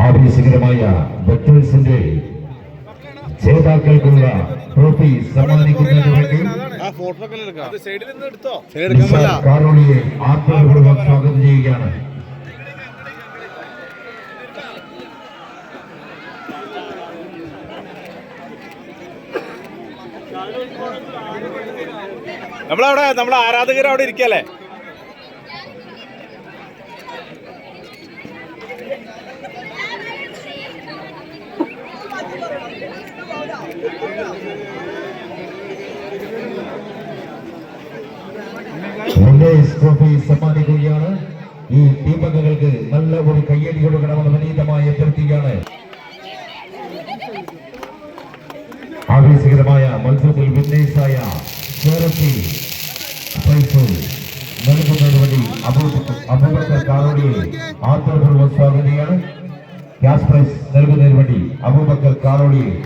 ആവേശകരമായ ബെറ്റേഴ്സിന്റെ ജേതാക്കൾക്കുള്ള ട്രോഫി സമ്മാനിക്കുന്നതിന് വേണ്ടി കാറോളിയെ ആത്മാപൂർവ്വം സ്വാഗതം ചെയ്യുകയാണ്. നമ്മളെ ആരാധകർ അവിടെ ഇരിക്കല്ലേ? ട്രോഫി സമ്മാനിക്കുകയാണ്. ഈ ടീമംഗങ്ങൾക്ക് നല്ല ഒരു കയ്യടി കൊടുക്കണമെന്ന് വിനീതമായി അഭ്യർത്ഥിക്കുകയാണ്. ആവേശകരമായ മത്സരത്തിൽ വിന്നേഴ്സായ നൽകുന്നതിന് വേണ്ടി അബൂബക്കർ കാറോളിയെ ആത്മപൂർവ്വം സ്വാഗതം ചെയ്യാണ്. ക്യാഷ് പ്രൈസ് നൽകുന്നതിന് വേണ്ടി അബൂബക്കർ കാറോളിയെ